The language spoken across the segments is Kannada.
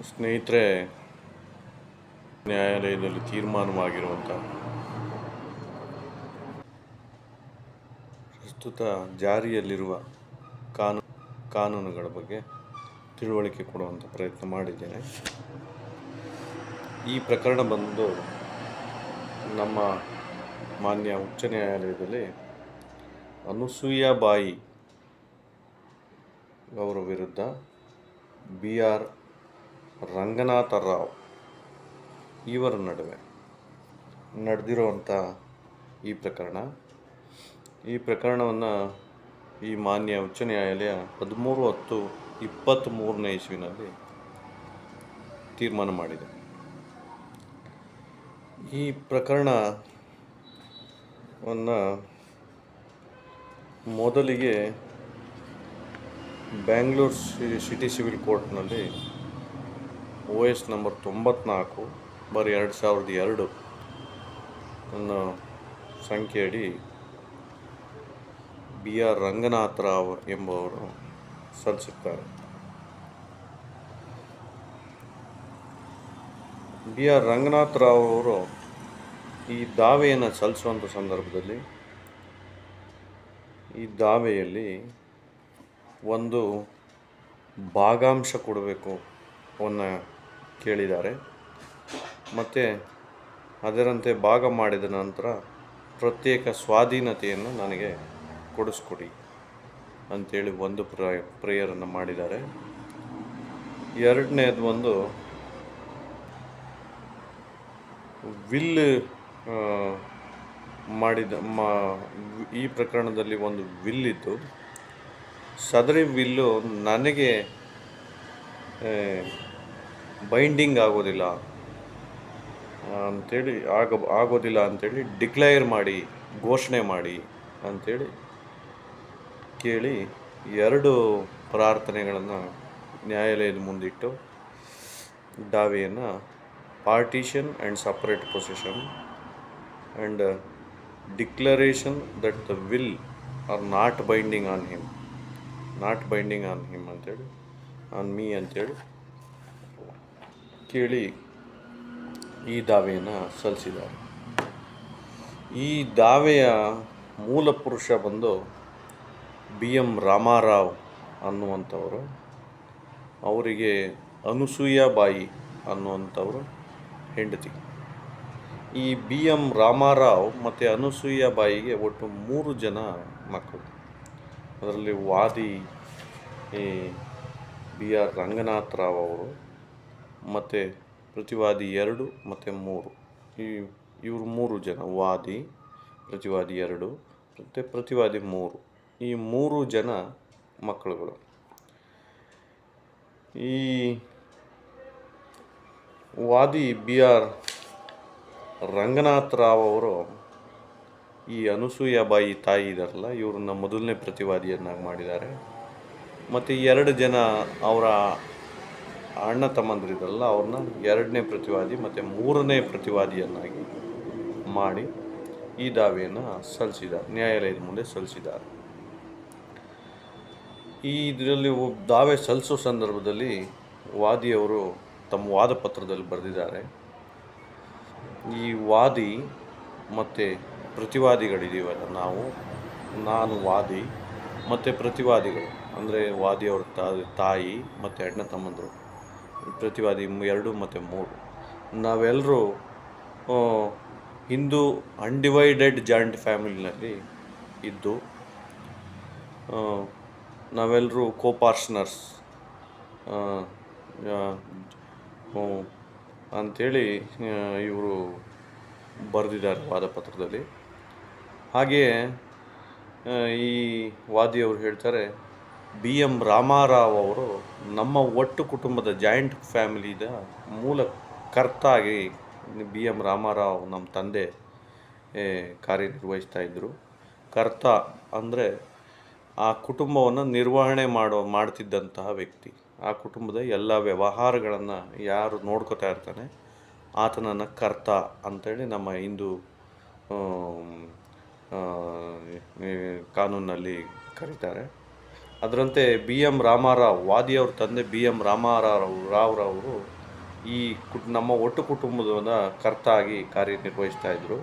ಸ್ನೇಹಿತರೆ, ನ್ಯಾಯಾಲಯದಲ್ಲಿ ತೀರ್ಮಾನವಾಗಿರುವಂಥ ಪ್ರಸ್ತುತ ಜಾರಿಯಲ್ಲಿರುವ ಕಾನೂನುಗಳ ಬಗ್ಗೆ ತಿಳುವಳಿಕೆ ಕೊಡುವಂಥ ಪ್ರಯತ್ನ ಮಾಡಿದ್ದೇನೆ. ಈ ಪ್ರಕರಣ ಬಂದು ನಮ್ಮ ಮಾನ್ಯ ಉಚ್ಚ ನ್ಯಾಯಾಲಯದಲ್ಲಿ ಅನುಸೂಯ ಬಾಯಿ ಅವರ ವಿರುದ್ಧ BR ರಂಗನಾಥ ರಾವ್ ಇವರ ನಡುವೆ ನಡೆದಿರುವಂಥ ಈ ಪ್ರಕರಣವನ್ನು ಈ ಮಾನ್ಯ ಉಚ್ಚ ನ್ಯಾಯಾಲಯ 13/10/23 ಇಸ್ವಿನಲ್ಲಿ ತೀರ್ಮಾನ ಮಾಡಿದೆ. ಈ ಪ್ರಕರಣವನ್ನು ಮೊದಲಿಗೆ ಬ್ಯಾಂಗ್ಳೂರು ಸಿಟಿ ಸಿವಿಲ್ ಕೋರ್ಟ್ನಲ್ಲಿ OS ನಂಬರ್ 94/2002 ಅನ್ನೋ ಸಂಖ್ಯೆಯಡಿ BR ರಂಗನಾಥ ರಾವ್ ಎಂಬುವರು ಸಲ್ಲಿಸುತ್ತಾರೆ. BR ರಂಗನಾಥ ರಾವ್ ಅವರು ಈ ದಾವೆಯನ್ನು ಸಲ್ಲಿಸುವಂಥ ಸಂದರ್ಭದಲ್ಲಿ ಈ ದಾವೆಯಲ್ಲಿ ಒಂದು ಭಾಗಾಂಶ ಕೊಡಬೇಕು ಅವನ್ನ ಕೇಳಿದ್ದಾರೆ. ಮತ್ತು ಅದರಂತೆ ಭಾಗ ಮಾಡಿದ ನಂತರ ಪ್ರತ್ಯೇಕ ಸ್ವಾಧೀನತೆಯನ್ನು ನನಗೆ ಕೊಡಿಸ್ಕೊಡಿ ಅಂಥೇಳಿ ಒಂದು ಪ್ರೇಯರನ್ನು ಮಾಡಿದ್ದಾರೆ. ಎರಡನೇದು ಒಂದು ವಿಲ್ ಈ ಪ್ರಕರಣದಲ್ಲಿ ಒಂದು ವಿಲ್ ಇದ್ದು, ಸದರಿ ವಿಲ್ಲು ನನಗೆ ಬೈಂಡಿಂಗ್ ಆಗೋದಿಲ್ಲ ಅಂಥೇಳಿ ಡಿಕ್ಲೇರ್ ಮಾಡಿ, ಘೋಷಣೆ ಮಾಡಿ ಅಂಥೇಳಿ ಕೇಳಿ 2 ಪ್ರಾರ್ಥನೆಗಳನ್ನು ನ್ಯಾಯಾಲಯದ ಮುಂದಿಟ್ಟು ದಾವೆಯನ್ನು partition and separate possession and declaration that the will are not binding on him ಅಂತೇಳಿ ಆನ್ ಮೀ ಅಂತೇಳಿ ಕೇಳಿ ಈ ದಾವೆಯನ್ನು ಸಲ್ಲಿಸಿದ್ದಾರೆ. ಈ ದಾವೆಯ ಮೂಲ ಪುರುಷ ಬಂದು BM ರಾಮಾರಾವ್ ಅನ್ನುವಂಥವರು. ಅವರಿಗೆ ಅನುಸೂಯ ಬಾಯಿ ಅನ್ನುವಂಥವರು ಹೆಂಡತಿ. ಈ BM ರಾಮಾರಾವ್ ಮತ್ತು ಅನುಸೂಯ ಬಾಯಿಗೆ ಒಟ್ಟು 3 ಜನ ಮಕ್ಕಳು. ಅದರಲ್ಲಿ ವಾದಿ BR ರಂಗನಾಥ ರಾವ್ ಅವರು, ಮತ್ತು ಪ್ರತಿವಾದಿ 2 ಮತ್ತು 3, ಇವರು 3 ಜನ, ವಾದಿ, ಪ್ರತಿವಾದಿ 2 ಮತ್ತು ಪ್ರತಿವಾದಿ 3, ಈ 3 ಜನ ಮಕ್ಕಳುಗಳು. ಈ ವಾದಿ BR ರಂಗನಾಥ ರಾವ್ ಅವರು ಈ ಅನುಸೂಯ ಬಾಯಿ ತಾಯಿ ಇದಾರಲ್ಲ, ಇವ್ರನ್ನ ಮೊದಲನೇ ಪ್ರತಿವಾದಿಯನ್ನಾಗಿ ಮಾಡಿದ್ದಾರೆ. ಮತ್ತು 2 ಜನ ಅವರ ಅಣ್ಣ ತಮ್ಮಂದಿರಿದ್ರಲ್ಲ, ಅವ್ರನ್ನ 2ನೇ ಪ್ರತಿವಾದಿ ಮತ್ತು 3ನೇ ಪ್ರತಿವಾದಿಯನ್ನಾಗಿ ಮಾಡಿ ಈ ದಾವೆಯನ್ನು ಸಲ್ಲಿಸಿದ್ದಾರೆ, ನ್ಯಾಯಾಲಯದ ಮುಂದೆ ಸಲ್ಲಿಸಿದ್ದಾರೆ. ಇದರಲ್ಲಿ ದಾವೆ ಸಲ್ಲಿಸೋ ಸಂದರ್ಭದಲ್ಲಿ ವಾದಿಯವರು ತಮ್ಮ ವಾದ ಪತ್ರದಲ್ಲಿ ಬರೆದಿದ್ದಾರೆ, ಈ ವಾದಿ ಮತ್ತು ಪ್ರತಿವಾದಿಗಳಿದ್ದೀವಲ್ಲ, ನಾನು ವಾದಿ ಮತ್ತು ಪ್ರತಿವಾದಿಗಳು ಅಂದರೆ ವಾದಿಯವ್ರ ತಾಯಿ ಮತ್ತು ಅಣ್ಣ ತಮ್ಮಂದರು, ಪ್ರತಿವಾದಿ 2 ಮತ್ತು 3, ನಾವೆಲ್ಲರೂ ಹಿಂದೂ ಅನ್ಡಿವೈಡೆಡ್ ಜಾಯಿಂಟ್ ಫ್ಯಾಮಿಲಿನಲ್ಲಿ ಇದ್ದು ನಾವೆಲ್ಲರೂ ಕೋಪಾರ್ಷನರ್ಸ್ ಅಂಥೇಳಿ ಇವರು ಬರೆದಿದ್ದಾರೆ ವಾದಪತ್ರದಲ್ಲಿ. ಹಾಗೆಯೇ ಈ ವಾದಿಯವರು ಹೇಳ್ತಾರೆ, BM ರಾಮಾರಾವ್ ಅವರು ನಮ್ಮ ಒಟ್ಟು ಕುಟುಂಬದ ಜಾಯಿಂಟ್ ಫ್ಯಾಮಿಲಿದ ಮೂಲ ಕರ್ತ ಆಗಿ BM ರಾಮಾರಾವ್ ನಮ್ಮ ತಂದೆ ಕಾರ್ಯನಿರ್ವಹಿಸ್ತಾ ಇದ್ದರು. ಕರ್ತ ಅಂದರೆ ಆ ಕುಟುಂಬವನ್ನು ನಿರ್ವಹಣೆ ಮಾಡ್ತಿದ್ದಂತಹ ವ್ಯಕ್ತಿ. ಆ ಕುಟುಂಬದ ಎಲ್ಲ ವ್ಯವಹಾರಗಳನ್ನು ಯಾರು ನೋಡ್ಕೋತಾ ಇರ್ತಾನೆ ಆತನನ್ನು ಕರ್ತ ಅಂತೇಳಿ ನಮ್ಮ ಹಿಂದೂ ಕಾನೂನಲ್ಲಿ ಕರೀತಾರೆ. ಅದರಂತೆ BM ರಾಮಾರಾವ್, ವಾದಿಯವ್ರ ತಂದೆ BM ರಾಮಾರಾವ್ ರವರು ಈ ನಮ್ಮ ಒಟ್ಟು ಕುಟುಂಬದ ಕರ್ತಾಗಿ ಕಾರ್ಯನಿರ್ವಹಿಸ್ತಾ ಇದ್ದರು.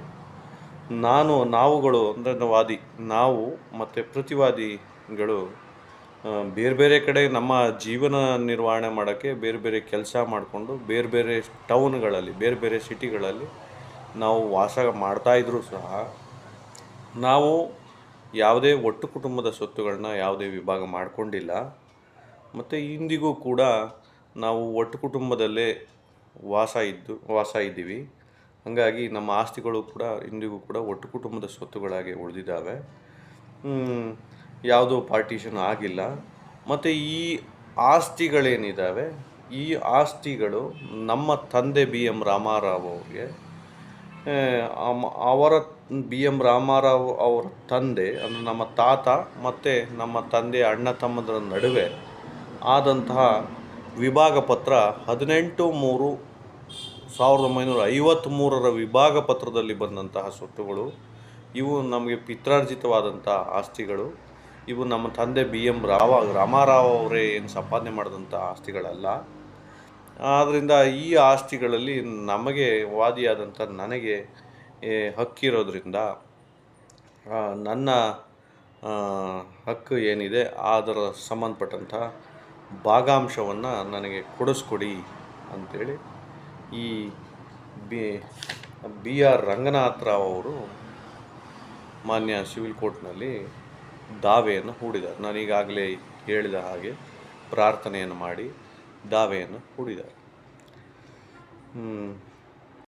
ನಾವುಗಳು ಅಂದರೆ ವಾದಿ ನಾವು ಮತ್ತು ಪ್ರತಿವಾದಿಗಳು ಬೇರೆ ಬೇರೆ ಕಡೆ ನಮ್ಮ ಜೀವನ ನಿರ್ವಹಣೆ ಮಾಡೋಕ್ಕೆ ಬೇರೆ ಬೇರೆ ಕೆಲಸ ಮಾಡಿಕೊಂಡು ಬೇರೆ ಬೇರೆ ಟೌನ್ಗಳಲ್ಲಿ ಬೇರೆ ಬೇರೆ ಸಿಟಿಗಳಲ್ಲಿ ನಾವು ವಾಸ ಮಾಡ್ತಾಯಿದ್ರೂ ಸಹ ನಾವು ಯಾವುದೇ ಒಟ್ಟು ಕುಟುಂಬದ ಸ್ವತ್ತುಗಳನ್ನ ಯಾವುದೇ ವಿಭಾಗ ಮಾಡಿಕೊಂಡಿಲ್ಲ. ಮತ್ತು ಇಂದಿಗೂ ಕೂಡ ನಾವು ಒಟ್ಟು ಕುಟುಂಬದಲ್ಲೇ ವಾಸ ಇದ್ದೀವಿ. ಹಾಗಾಗಿ ನಮ್ಮ ಆಸ್ತಿಗಳು ಕೂಡ ಇಂದಿಗೂ ಕೂಡ ಒಟ್ಟು ಕುಟುಂಬದ ಸ್ವತ್ತುಗಳಾಗಿ ಉಳಿದಿದ್ದಾವೆ. ಯಾವುದೂ ಪಾರ್ಟಿಷನ್ ಆಗಿಲ್ಲ. ಮತ್ತು ಈ ಆಸ್ತಿಗಳೇನಿದ್ದಾವೆ, ಈ ಆಸ್ತಿಗಳು ನಮ್ಮ ತಂದೆ ಬಿ ಎಂ ರಾಮಾರಾವ್ ಅವರಿಗೆ, ಅವರ ಬಿ ಎಂ ರಾಮಾರಾವ್ ಅವರ ತಂದೆ ಅಂದರೆ ನಮ್ಮ ತಾತ ಮತ್ತು ನಮ್ಮ ತಂದೆಯ ಅಣ್ಣ ತಮ್ಮಂದರ ನಡುವೆ ಆದಂತಹ ವಿಭಾಗ ಪತ್ರ 18/3/1953 ವಿಭಾಗ ಪತ್ರದಲ್ಲಿ ಬಂದಂತಹ ಸ್ವತ್ತುಗಳು. ಇವು ನಮಗೆ ಪಿತ್ರಾರ್ಜಿತವಾದಂಥ ಆಸ್ತಿಗಳು. ಇವು ನಮ್ಮ ತಂದೆ ಬಿ ಎಂ ರಾಮಾರಾವ್ ಅವರೇ ಏನು ಸಂಪಾದನೆ ಮಾಡಿದಂಥ ಆಸ್ತಿಗಳಲ್ಲ. ಆದ್ದರಿಂದ ಈ ಆಸ್ತಿಗಳಲ್ಲಿ ನಮಗೆ ವಾದಿಯಾದಂಥ ನನಗೆ ಹಕ್ಕಿರೋದ್ರಿಂದ ನನ್ನ ಹಕ್ಕು ಏನಿದೆ ಅದರ ಸಂಬಂಧಪಟ್ಟಂಥ ಭಾಗಾಂಶವನ್ನು ನನಗೆ ಕೊಡಿಸ್ಕೊಡಿ ಅಂಥೇಳಿ ಈ ಬಿ ಆರ್ ರಂಗನಾಥರಾವ್ ಅವರು ಮಾನ್ಯ ಸಿವಿಲ್ ಕೋರ್ಟ್ನಲ್ಲಿ ದಾವೆಯನ್ನು ಹೂಡಿದ್ದಾರೆ. ನಾನೀಗಾಗಲೇ ಹೇಳಿದ ಹಾಗೆ ಪ್ರಾರ್ಥನೆಯನ್ನು ಮಾಡಿ ದಾವೆಯನ್ನು ಹೂಡಿದ್ದಾರೆ.